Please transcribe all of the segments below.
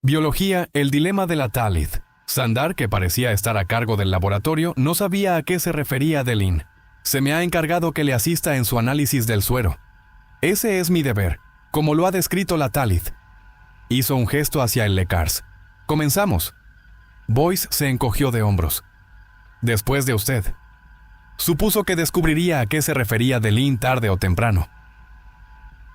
Biología, el dilema de la Thalith. Sandar, que parecía estar a cargo del laboratorio, no sabía a qué se refería Deline. Se me ha encargado que le asista en su análisis del suero. Ese es mi deber, como lo ha descrito la Thalith. Hizo un gesto hacia el LeCars. Comenzamos. Boyce se encogió de hombros. Después de usted. Supuso que descubriría a qué se refería Deline tarde o temprano.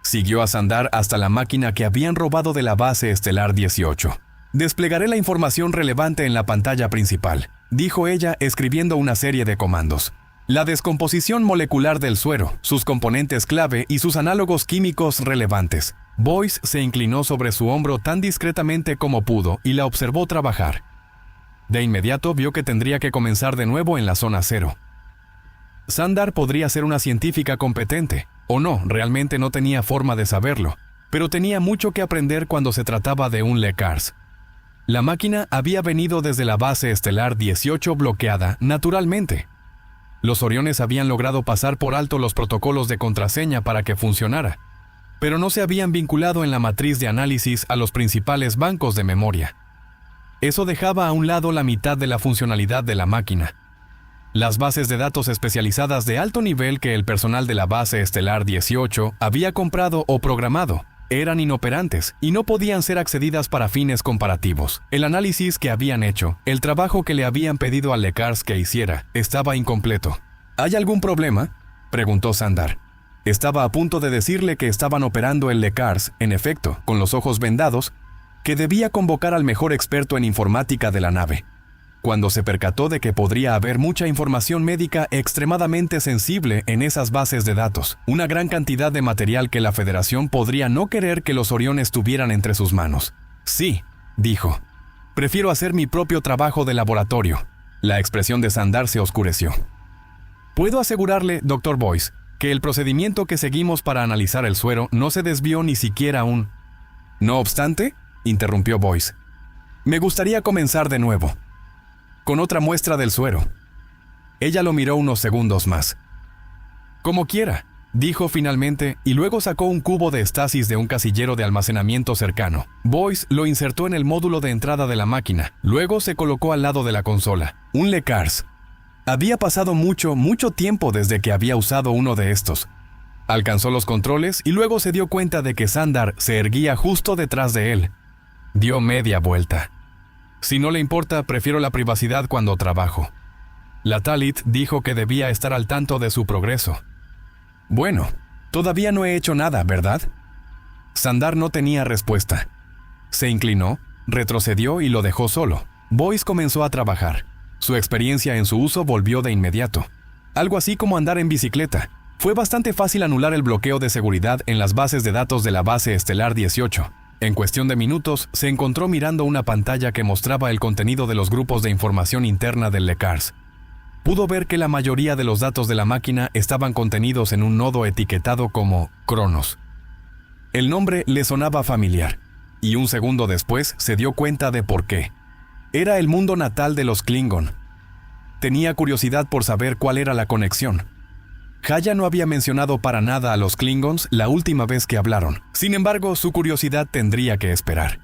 Siguió a Sandar hasta la máquina que habían robado de la base estelar 18. Desplegaré la información relevante en la pantalla principal, dijo ella escribiendo una serie de comandos. La descomposición molecular del suero, sus componentes clave y sus análogos químicos relevantes. Boyce se inclinó sobre su hombro tan discretamente como pudo y la observó trabajar. De inmediato vio que tendría que comenzar de nuevo en la zona cero. Sandar podría ser una científica competente, o no, realmente no tenía forma de saberlo, pero tenía mucho que aprender cuando se trataba de un LeCars. La máquina había venido desde la base estelar 18 bloqueada naturalmente. Los Oriones habían logrado pasar por alto los protocolos de contraseña para que funcionara, pero no se habían vinculado en la matriz de análisis a los principales bancos de memoria. Eso dejaba a un lado la mitad de la funcionalidad de la máquina. Las bases de datos especializadas de alto nivel que el personal de la base estelar 18 había comprado o programado eran inoperantes y no podían ser accedidas para fines comparativos. El análisis que habían hecho, el trabajo que le habían pedido al LeCars que hiciera, estaba incompleto. ¿Hay algún problema?, preguntó Sandar. Estaba a punto de decirle que estaban operando el LeCars, en efecto, con los ojos vendados, que debía convocar al mejor experto en informática de la nave, cuando se percató de que podría haber mucha información médica extremadamente sensible en esas bases de datos, una gran cantidad de material que la Federación podría no querer que los Oriones tuvieran entre sus manos. Sí, dijo. Prefiero hacer mi propio trabajo de laboratorio. La expresión de Sandar se oscureció. Puedo asegurarle, Dr. Boyce, que el procedimiento que seguimos para analizar el suero no se desvió ni siquiera un... No obstante, interrumpió Boyce, me gustaría comenzar de nuevo, con otra muestra del suero. Ella lo miró unos segundos más. Como quiera, dijo finalmente, y luego sacó un cubo de estasis de un casillero de almacenamiento cercano. Boyce lo insertó en el módulo de entrada de la máquina, luego se colocó al lado de la consola. Un LeCars. Había pasado mucho tiempo desde que había usado uno de estos. Alcanzó los controles y luego se dio cuenta de que Sandar se erguía justo detrás de él. Dio media vuelta. Si no le importa, prefiero la privacidad cuando trabajo. La Thalith dijo que debía estar al tanto de su progreso. Bueno, todavía no he hecho nada, ¿verdad? Sandar no tenía respuesta. Se inclinó, retrocedió y lo dejó solo. Boyce comenzó a trabajar. Su experiencia en su uso volvió de inmediato. Algo así como andar en bicicleta. Fue bastante fácil anular el bloqueo de seguridad en las bases de datos de la base estelar 18. En cuestión de minutos, se encontró mirando una pantalla que mostraba el contenido de los grupos de información interna del LeCars. Pudo ver que la mayoría de los datos de la máquina estaban contenidos en un nodo etiquetado como Cronos. El nombre le sonaba familiar, y un segundo después se dio cuenta de por qué. Era el mundo natal de los Klingon. Tenía curiosidad por saber cuál era la conexión. Haya no había mencionado para nada a los Klingons la última vez que hablaron. Sin embargo, su curiosidad tendría que esperar.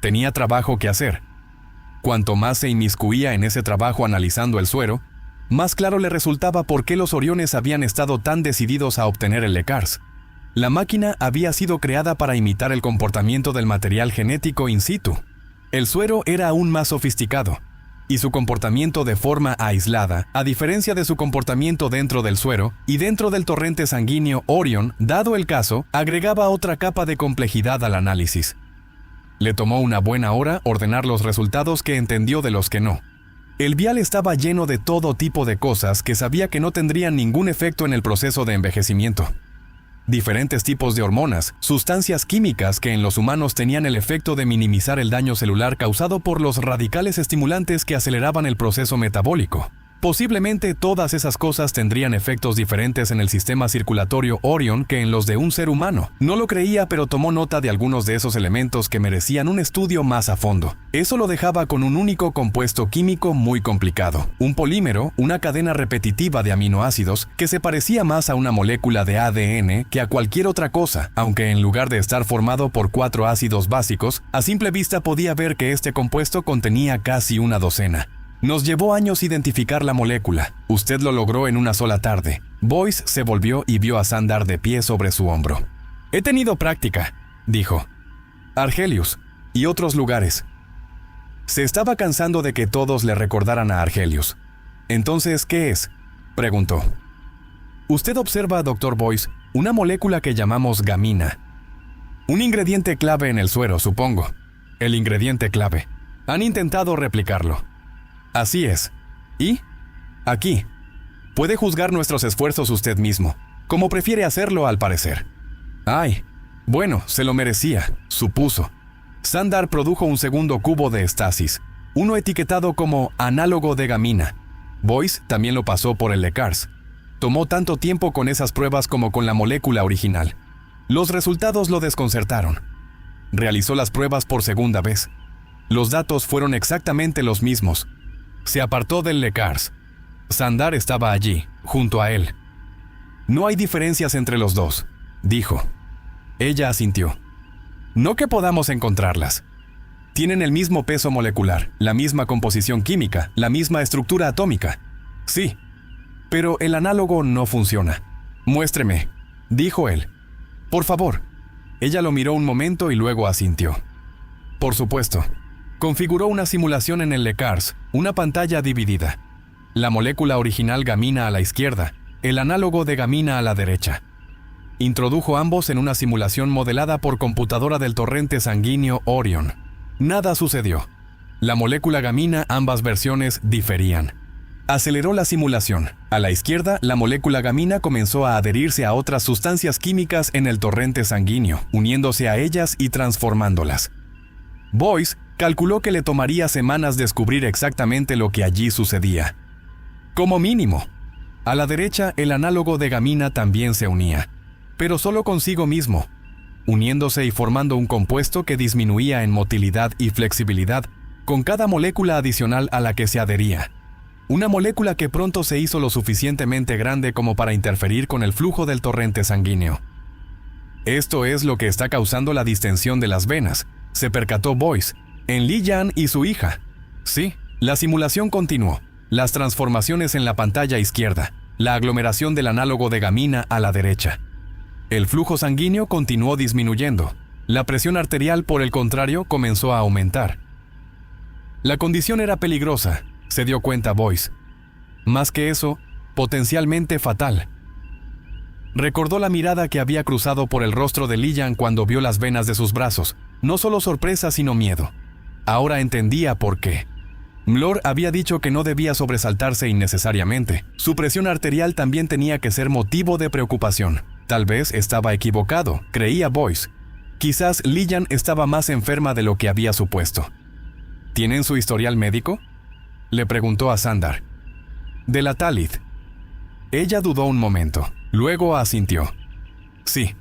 Tenía trabajo que hacer. Cuanto más se inmiscuía en ese trabajo analizando el suero, más claro le resultaba por qué los Oriones habían estado tan decididos a obtener el LeCars. La máquina había sido creada para imitar el comportamiento del material genético in situ. El suero era aún más sofisticado, y su comportamiento de forma aislada, a diferencia de su comportamiento dentro del suero y dentro del torrente sanguíneo Orion, dado el caso, agregaba otra capa de complejidad al análisis. Le tomó una buena hora ordenar los resultados que entendió de los que no. El vial estaba lleno de todo tipo de cosas que sabía que no tendrían ningún efecto en el proceso de envejecimiento. Diferentes tipos de hormonas, sustancias químicas que en los humanos tenían el efecto de minimizar el daño celular causado por los radicales estimulantes que aceleraban el proceso metabólico. Posiblemente todas esas cosas tendrían efectos diferentes en el sistema circulatorio Orion que en los de un ser humano. No lo creía, pero tomó nota de algunos de esos elementos que merecían un estudio más a fondo. Eso lo dejaba con un único compuesto químico muy complicado. Un polímero, una cadena repetitiva de aminoácidos que se parecía más a una molécula de ADN que a cualquier otra cosa, aunque en lugar de estar formado por 4 ácidos básicos, a simple vista podía ver que este compuesto contenía casi una docena. Nos llevó años identificar la molécula. Usted lo logró en una sola tarde. Boyce se volvió y vio a Xandar de pie sobre su hombro. He tenido práctica, dijo. Argelius y otros lugares. Se estaba cansando de que todos le recordaran a Argelius. Entonces, ¿qué es?, preguntó. Usted observa, Dr. Boyce, una molécula que llamamos gamina. Un ingrediente clave en el suero, supongo. El ingrediente clave. Han intentado replicarlo. Así es. ¿Y? Aquí. Puede juzgar nuestros esfuerzos usted mismo, como prefiere hacerlo al parecer. Ay, bueno, se lo merecía, supuso. Xandar produjo un segundo cubo de estasis, uno etiquetado como análogo de gamina. Boyce también lo pasó por el LECARS. Tomó tanto tiempo con esas pruebas como con la molécula original. Los resultados lo desconcertaron. Realizó las pruebas por segunda vez. Los datos fueron exactamente los mismos. Se apartó del LECARS. Xandar estaba allí, junto a él. No hay diferencias entre los dos, dijo. Ella asintió. No que podamos encontrarlas. Tienen el mismo peso molecular, la misma composición química, la misma estructura atómica. Sí, pero el análogo no funciona. Muéstreme, dijo él. Por favor. Ella lo miró un momento y luego asintió. Por supuesto. Configuró una simulación en el LECARS, una pantalla dividida. La molécula original gamina a la izquierda, el análogo de gamina a la derecha. Introdujo ambos en una simulación modelada por computadora del torrente sanguíneo Orion. Nada sucedió. La molécula gamina, ambas versiones, diferían. Aceleró la simulación. A la izquierda, la molécula gamina comenzó a adherirse a otras sustancias químicas en el torrente sanguíneo, uniéndose a ellas y transformándolas. Boyce calculó que le tomaría semanas descubrir exactamente lo que allí sucedía. Como mínimo. A la derecha, el análogo de gamina también se unía, pero solo consigo mismo, uniéndose y formando un compuesto que disminuía en motilidad y flexibilidad con cada molécula adicional a la que se adhería. Una molécula que pronto se hizo lo suficientemente grande como para interferir con el flujo del torrente sanguíneo. Esto es lo que está causando la distensión de las venas, se percató Boyce, en Li Yan y su hija. Sí, la simulación continuó. Las transformaciones en la pantalla izquierda, la aglomeración del análogo de gamina a la derecha. El flujo sanguíneo continuó disminuyendo. La presión arterial, por el contrario, comenzó a aumentar. La condición era peligrosa, se dio cuenta Boyce. Más que eso, potencialmente fatal. Recordó la mirada que había cruzado por el rostro de Li Yan cuando vio las venas de sus brazos. No solo sorpresa, sino miedo. Ahora entendía por qué. Mlor había dicho que no debía sobresaltarse innecesariamente. Su presión arterial también tenía que ser motivo de preocupación. Tal vez estaba equivocado, creía Boyce. Quizás Li Yan estaba más enferma de lo que había supuesto. ¿Tienen su historial médico?, le preguntó a Xandar. De la Tallith. Ella dudó un momento, luego asintió. Sí.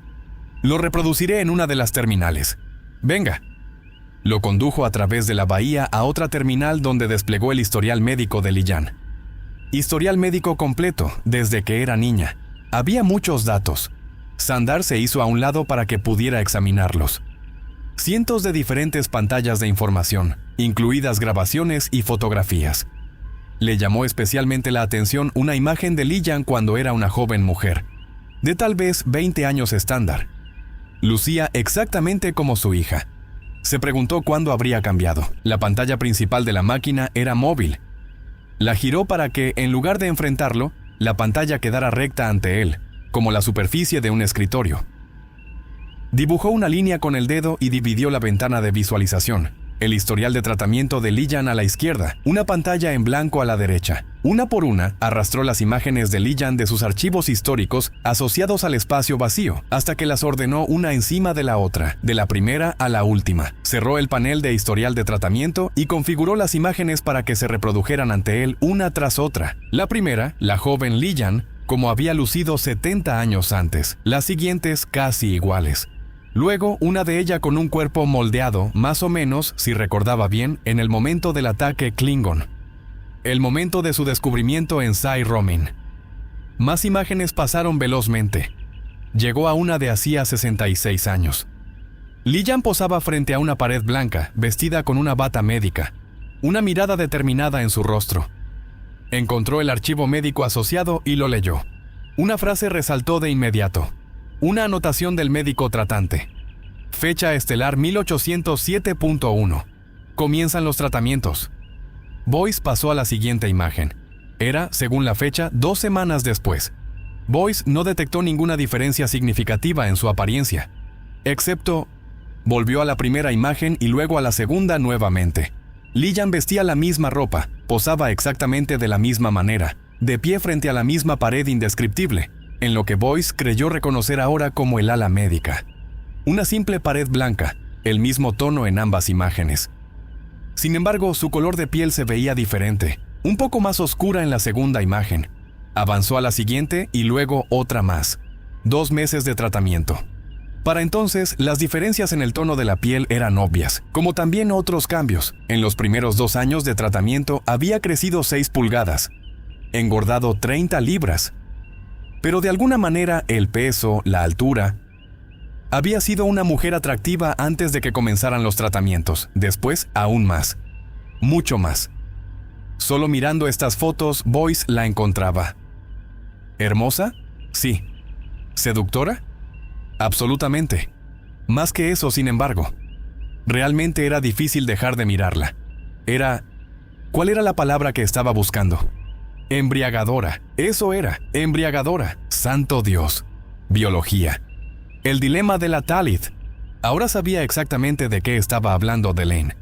Lo reproduciré en una de las terminales. Venga. Lo condujo a través de la bahía a otra terminal donde desplegó el historial médico de Li Yan. Historial médico completo, desde que era niña. Había muchos datos. Xandar se hizo a un lado para que pudiera examinarlos. Cientos de diferentes pantallas de información, incluidas grabaciones y fotografías. Le llamó especialmente la atención una imagen de Li Yan cuando era una joven mujer, de tal vez 20 años estándar. Lucía exactamente como su hija. Se preguntó cuándo habría cambiado. La pantalla principal de la máquina era móvil. La giró para que, en lugar de enfrentarlo, la pantalla quedara recta ante él, como la superficie de un escritorio. Dibujó una línea con el dedo y dividió la ventana de visualización. el historial de tratamiento de Lijan a la izquierda, una pantalla en blanco a la derecha. Una por una, arrastró las imágenes de Lijan de sus archivos históricos asociados al espacio vacío, hasta que las ordenó una encima de la otra, de la primera a la última. Cerró el panel de historial de tratamiento y configuró las imágenes para que se reprodujeran ante él una tras otra. La primera, la joven Lijan, como había lucido 70 años antes. Las siguientes casi iguales. Luego, una de ellas con un cuerpo moldeado, más o menos, si recordaba bien, en el momento del ataque Klingon. El momento de su descubrimiento en Sai Romin. Más imágenes pasaron velozmente. Llegó a una de hacía 66 años. Lijan posaba frente a una pared blanca, vestida con una bata médica, una mirada determinada en su rostro. Encontró el archivo médico asociado y lo leyó. Una frase resaltó de inmediato. Una anotación del médico tratante. Fecha estelar 1807.1. Comienzan los tratamientos. Boyce pasó a la siguiente imagen. Era, según la fecha, 2 semanas después. Boyce no detectó ninguna diferencia significativa en su apariencia, excepto... Volvió a la primera imagen y luego a la segunda nuevamente. Lijan vestía la misma ropa, posaba exactamente de la misma manera, de pie frente a la misma pared indescriptible, en lo que Boyce creyó reconocer ahora como el ala médica. Una simple pared blanca, el mismo tono en ambas imágenes. Sin embargo, su color de piel se veía diferente, un poco más oscura en la segunda imagen. Avanzó a la siguiente y luego otra más. 2 meses de tratamiento. Para entonces, las diferencias en el tono de la piel eran obvias, como también otros cambios. En los primeros 2 años de tratamiento había crecido 6 pulgadas, engordado 30 libras. Pero de alguna manera el peso, la altura... Había sido una mujer atractiva antes de que comenzaran los tratamientos, después aún más. Mucho más. Solo mirando estas fotos, Boyce la encontraba. ¿Hermosa? Sí. ¿Seductora? Absolutamente. Más que eso, sin embargo. Realmente era difícil dejar de mirarla. ¿Cuál era la palabra que estaba buscando? Embriagadora. Eso era, embriagadora. Santo Dios. Biología. El dilema de la Tálith. Ahora sabía exactamente de qué estaba hablando Delenn.